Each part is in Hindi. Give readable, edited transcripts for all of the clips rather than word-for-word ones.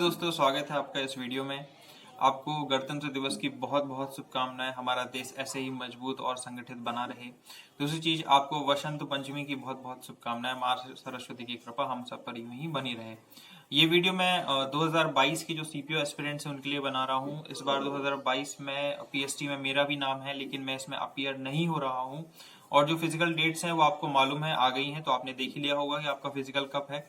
दोस्तों, स्वागत है आपका इस वीडियो में। आपको गणतंत्र दिवस की बहुत बहुत शुभकामनाएं। हमारा देश ऐसे ही मजबूत और संगठित बना रहे। दूसरी चीज, आपको वसंत पंचमी की बहुत बहुत शुभकामनाएं। माँ सरस्वती की कृपा हम सब पर यूं ही बनी रहे। ये वीडियो मैं 2022 की जो सीपीओ एस्पिरेंट्स हैं उनके लिए बना रहा हूँ। इस बार 2022 में पीएसटी में मेरा भी नाम है, लेकिन मैं इसमें अपीयर नहीं हो रहा हूँ। और जो फिजिकल डेट्स हैं वो आपको मालूम है, आ गई हैं, तो आपने देख ही लिया होगा कि आपका फिजिकल कब है।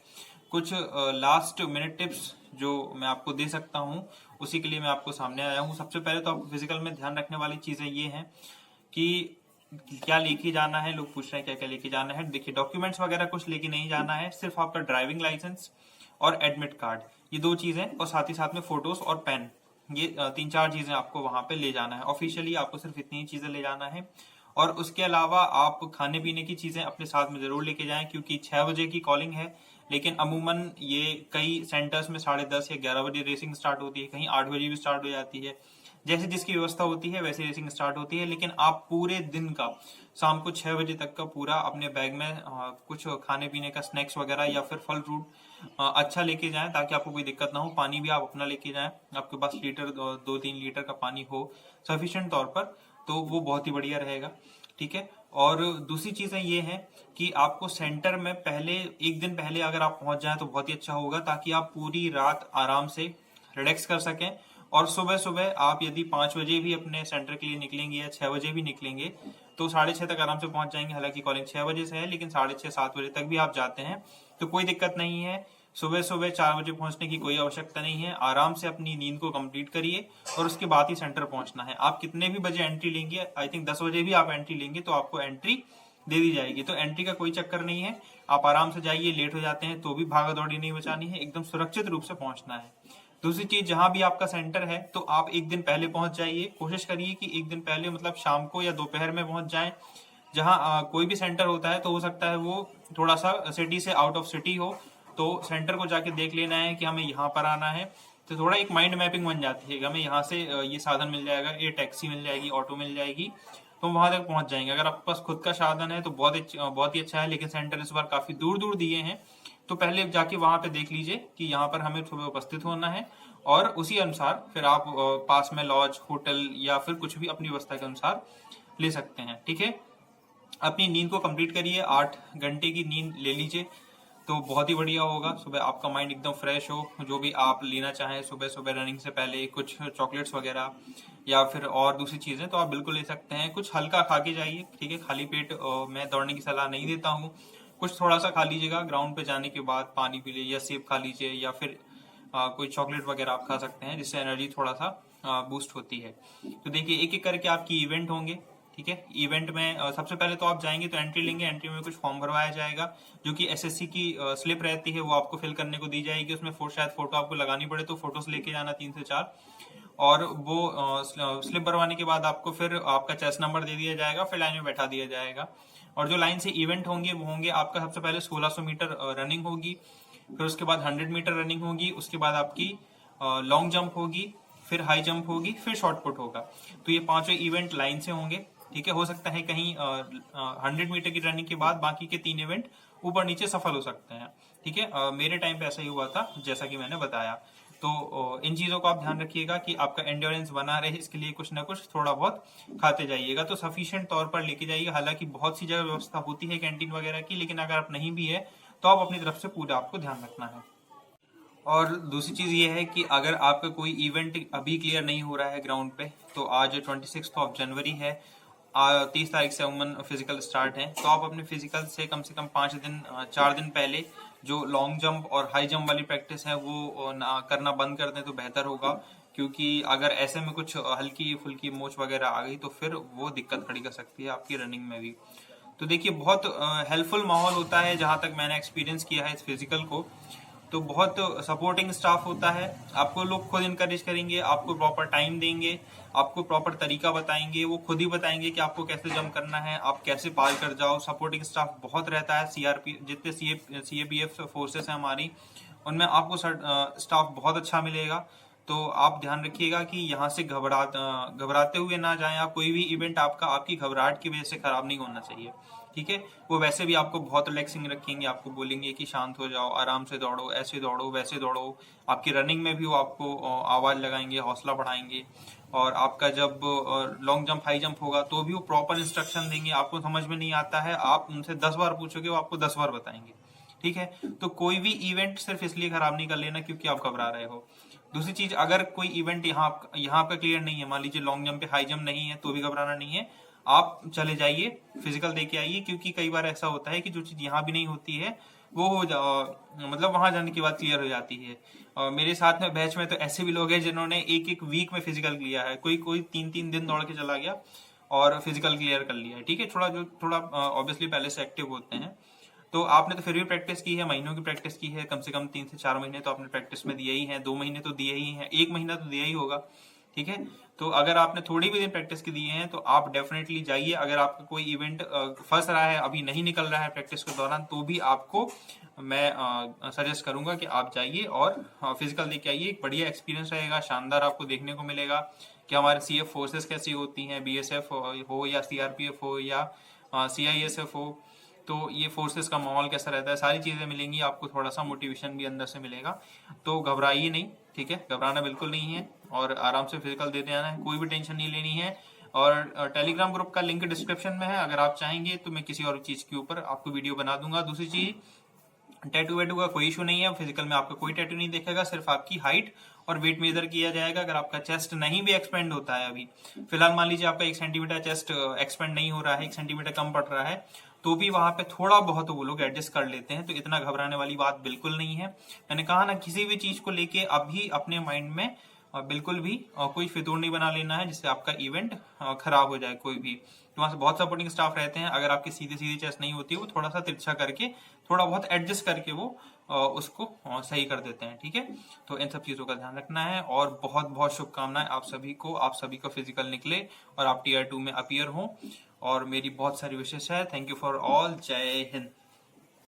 कुछ लास्ट मिनट टिप्स जो मैं आपको दे सकता हूँ, उसी के लिए मैं आपको सामने आया हूँ। सबसे पहले तो आपको फिजिकल में ध्यान रखने वाली चीजें ये हैं कि क्या लेके जाना है। लोग पूछ रहे हैं क्या क्या लेके जाना है। देखिए, डॉक्यूमेंट्स वगैरह कुछ लेके नहीं जाना है, सिर्फ आपका ड्राइविंग लाइसेंस और एडमिट कार्ड, ये दो चीजें, और साथ ही साथ में फोटोज और पेन, ये तीन चार चीजें आपको वहां पे ले जाना है। ऑफिशियली आपको सिर्फ इतनी ही चीजें ले जाना है। और उसके अलावा आप खाने पीने की चीजें अपने साथ में जरूर लेके जाएं, क्योंकि 6 बजे की कॉलिंग है। लेकिन अमूमन ये कई सेंटर्स में 10:30 या 11 बजे रेसिंग स्टार्ट होती है, कहीं 8 बजे भी स्टार्ट हो जाती है। जैसे जिसकी व्यवस्था होती है वैसे रेसिंग स्टार्ट होती है। लेकिन आप पूरे दिन का, शाम को 6 बजे तक का पूरा अपने बैग में कुछ खाने पीने का स्नैक्स वगैरह या फिर फल फ्रूट अच्छा लेके जाएं, ताकि आपको कोई दिक्कत ना हो। पानी भी आप अपना लेके जाएं, आपके पास लीटर 2-3 लीटर का पानी हो सफिशिएंट तौर पर, तो वो बहुत ही बढ़िया रहेगा। ठीक है। और दूसरी चीजें ये हैं कि आपको सेंटर में पहले, एक दिन पहले अगर आप पहुंच जाएं तो बहुत ही अच्छा होगा, ताकि आप पूरी रात आराम से रिलैक्स कर सकें। और सुबह सुबह आप यदि 5 बजे भी अपने सेंटर के लिए निकलेंगे या 6 बजे भी निकलेंगे तो 6:30 तक आराम से पहुंच जाएंगे। हालांकि कॉलिंग 6 बजे से है, लेकिन 6:30-7 बजे तक भी आप जाते हैं तो कोई दिक्कत नहीं है। सुबह सुबह 4 बजे पहुंचने की कोई आवश्यकता नहीं है। आराम से अपनी नींद को कंप्लीट करिए और उसके बाद ही सेंटर पहुंचना है। आप कितने भी बजे एंट्री लेंगे, आई थिंक 10 बजे भी आप एंट्री लेंगे तो आपको एंट्री दे दी जाएगी। तो एंट्री का कोई चक्कर नहीं है, आप आराम से जाइए। लेट हो जाते हैं तो भी भागा दौड़ी नहीं बचानी है, एकदम सुरक्षित रूप से पहुंचना है। दूसरी चीज, जहां भी आपका सेंटर है तो आप एक दिन पहले पहुंच जाइए। कोशिश करिए कि एक दिन पहले, मतलब शाम को या दोपहर में पहुंच जाएं। जहां कोई भी सेंटर होता है तो हो सकता है वो थोड़ा सा सिटी से आउट ऑफ सिटी हो, तो सेंटर को जाके देख लेना है कि हमें यहाँ पर आना है। तो थोड़ा एक माइंड मैपिंग बन जाती है कि हमें यहाँ से ये साधन मिल जाएगा, ये टैक्सी मिल जाएगी, ऑटो मिल जाएगी, तो वहां तक पहुंच जाएंगे। अगर आपके पास खुद का साधन है तो बहुत ही अच्छा है। लेकिन सेंटर इस बार काफी दूर दूर दिए हैं, तो पहले जाके वहां पे देख लीजिए कि यहाँ पर हमें सुबह उपस्थित होना है, और उसी अनुसार फिर आप पास में लॉज, होटल या फिर कुछ भी अपनी व्यवस्था के अनुसार ले सकते हैं। ठीक है। अपनी नींद को कंप्लीट करिए, 8 घंटे की नींद ले लीजिए तो बहुत ही बढ़िया होगा। सुबह आपका माइंड एकदम फ्रेश हो। जो भी आप लेना चाहें सुबह सुबह रनिंग से पहले, कुछ चॉकलेट्स वगैरह या फिर और दूसरी चीजें, तो आप बिल्कुल ले सकते हैं। कुछ हल्का खा के जाइए, ठीक है। खाली पेट मैं दौड़ने की सलाह नहीं देता हूँ। कुछ थोड़ा सा खा लीजिएगा ग्राउंड पे जाने के बाद, पानी पी लीजिए या सेब खा लीजिए, या फिर कोई चॉकलेट वगैरह आप खा सकते हैं, जिससे एनर्जी थोड़ा सा बूस्ट होती है। तो देखिए, एक एक करके आपकी इवेंट होंगे। ठीक है। इवेंट में सबसे पहले तो आप जाएंगे तो एंट्री लेंगे। एंट्री में कुछ फॉर्म भरवाया जाएगा, जो कि एसएससी की स्लिप रहती है, वो आपको फिल करने को दी जाएगी। उसमें शायद फोटो आपको लगानी पड़े, तो फोटोज लेके जाना 3 से 4। और वो स्लिप भरवाने के बाद आपको फिर आपका चेस्ट नंबर दे दिया जाएगा, फिर लाइन में बैठा दिया जाएगा। और जो लाइन से इवेंट होंगे वो होंगे, आपका सबसे पहले 1600 मीटर रनिंग होगी, फिर उसके बाद 100 मीटर रनिंग होगी, उसके बाद आपकी लॉन्ग जंप होगी, फिर हाई जंप होगी, फिर शॉर्ट पुट होगा। तो ये पांचों इवेंट लाइन से होंगे। ठीक है। हो सकता है कहीं 100 मीटर की रनिंग के बाद बाकी के 3 इवेंट ऊपर नीचे सफल हो सकते हैं। ठीक है। मेरे टाइम पे ऐसा ही हुआ था, जैसा कि मैंने बताया। तो इन चीजों का आप ध्यान रखिएगा कि आपका एंड्योरेंस बना रहे, इसके लिए कुछ ना कुछ थोड़ा बहुत खाते जाइएगा, तो सफिशिएंट तौर पर लेके जाइएगा। हालांकि बहुत सी जगह व्यवस्था होती है कैंटीन वगैरह की, लेकिन अगर आप नहीं भी है तो आप अपनी तरफ से पूरा आपको ध्यान रखना है। और दूसरी चीज ये है कि अगर आपका कोई इवेंट अभी क्लियर नहीं हो रहा है ग्राउंड पे, तो आज 26 जनवरी है, 30 तारीख से अमूमन फिजिकल स्टार्ट है, तो आप अपने फिजिकल से कम 5 दिन 4 दिन पहले जो लॉन्ग जंप और हाई जंप वाली प्रैक्टिस है वो करना बंद कर दें तो बेहतर होगा। क्योंकि अगर ऐसे में कुछ हल्की फुल्की मोच वगैरह आ गई तो फिर वो दिक्कत खड़ी कर सकती है आपकी रनिंग में भी। तो देखिए, बहुत हेल्पफुल माहौल होता है जहां तक मैंने एक्सपीरियंस किया है इस फिजिकल को। तो बहुत सपोर्टिंग स्टाफ होता है, आपको लोग खुद इनकरेज करेंगे, आपको प्रॉपर टाइम देंगे, आपको प्रॉपर तरीका बताएंगे, वो खुद ही बताएंगे कि आपको कैसे जंप करना है, आप कैसे पार कर जाओ। सपोर्टिंग स्टाफ बहुत रहता है। सीआरपी जितने सीएपीएफ फोर्सेस हैं हमारी, उनमें आपको स्टाफ बहुत अच्छा मिलेगा। तो आप ध्यान रखिएगा कि यहाँ से घबराते हुए ना जाएं आप। कोई भी इवेंट आपकी घबराहट की वजह से खराब नहीं होना चाहिए। ठीक है। वो वैसे भी आपको बहुत रिलैक्सिंग रखेंगे, आपको बोलेंगे कि शांत हो जाओ, आराम से दौड़ो, ऐसे दौड़ो, वैसे दौड़ो। आपकी रनिंग में भी वो आपको आवाज लगाएंगे, हौसला बढ़ाएंगे। और आपका जब लॉन्ग जंप, हाई जंप होगा तो भी वो प्रॉपर इंस्ट्रक्शन देंगे। आपको समझ में नहीं आता है, आप उनसे 10 बार पूछोगे, वो आपको 10 बार बताएंगे। ठीक है। तो कोई भी इवेंट सिर्फ इसलिए खराब नहीं कर लेना क्योंकि आप घबरा रहे हो। दूसरी चीज, अगर कोई इवेंट यहाँ आपका क्लियर नहीं है, मान लीजिए लॉन्ग जंप पे हाई जंप नहीं है, तो भी घबराना नहीं है। आप चले जाइए, फिजिकल दे के आइए, क्योंकि कई बार ऐसा होता है कि जो चीज यहाँ भी नहीं होती है वो मतलब वहां जाने के बाद क्लियर हो जाती है। मेरे साथ में बैच में तो ऐसे भी लोग हैं जिन्होंने एक एक वीक में फिजिकल किया है, कोई कोई 3-3 दिन दौड़ के चला गया और फिजिकल क्लियर कर लिया है। ठीक है। थोड़ा ऑब्वियसली पहले से एक्टिव होते हैं। तो आपने तो फिर भी प्रैक्टिस की है, महीनों की प्रैक्टिस की है, कम से कम 3 से 4 महीने तो आपने प्रैक्टिस में दिए ही हैं, 2 महीने तो दिए ही हैं, 1 महीना तो दिया ही होगा। ठीक है। तो अगर आपने थोड़ी भी दिन प्रैक्टिस की दिए हैं तो आप डेफिनेटली जाइए। अगर आपका कोई इवेंट फंस रहा है, अभी नहीं निकल रहा है प्रैक्टिस के दौरान, तो भी आपको मैं सजेस्ट करूंगा कि आप जाइए और फिजिकल देके आइए। एक बढ़िया एक्सपीरियंस रहेगा, शानदार आपको देखने को मिलेगा कि हमारे सीएफ फोर्सेस कैसी होती हैं, बीएसएफ हो या सीआरपीएफ हो या सीआईएसएफ हो, तो ये फोर्सेस का माहौल कैसा रहता है, सारी चीजें मिलेंगी आपको। थोड़ा सा मोटिवेशन भी अंदर से मिलेगा। तो घबराइए नहीं, ठीक है, घबराना बिल्कुल नहीं है, और आराम से फिजिकल देते आना है, कोई भी टेंशन नहीं लेनी है। और टेलीग्राम ग्रुप का लिंक डिस्क्रिप्शन में है, अगर आप चाहेंगे तो मैं किसी और चीज के ऊपर आपको वीडियो बना दूंगा। दूसरी चीज, टैटू वैटू का कोई इशू नहीं है, फिजिकल में आपका कोई टैटू नहीं देखेगा, सिर्फ आपकी हाइट और वेट मेजर किया जाएगा। अगर आपका चेस्ट नहीं भी एक्सपेंड होता है, अभी फिलहाल मान लीजिए आपका 1 सेंटीमीटर चेस्ट एक्सपेंड नहीं हो रहा है, 1 सेंटीमीटर कम पड़ रहा है, तो भी वहां पे थोड़ा बहुत वो लोग एडजस्ट कर लेते हैं। तो इतना घबराने वाली बात बिल्कुल नहीं है। मैंने कहा ना, किसी भी चीज को लेके अभी अपने माइंड में बिल्कुल भी कोई फितूर नहीं बना लेना है जिससे आपका इवेंट खराब हो जाए कोई भी। तो वहां से बहुत सपोर्टिंग स्टाफ रहते हैं। अगर आपकी सीधी सीधी चेस्ट नहीं होती है, वो थोड़ा सा तिरछा करके, थोड़ा बहुत एडजस्ट करके वो उसको सही कर देते हैं। ठीक है। तो इन सब चीजों का ध्यान रखना है, और बहुत बहुत शुभकामनाएं आप सभी को। आप सभी का फिजिकल निकले और आप टीयर 2 में अपीयर हो, और मेरी बहुत सारी विशेष है। Thank you for all. जय हिंद।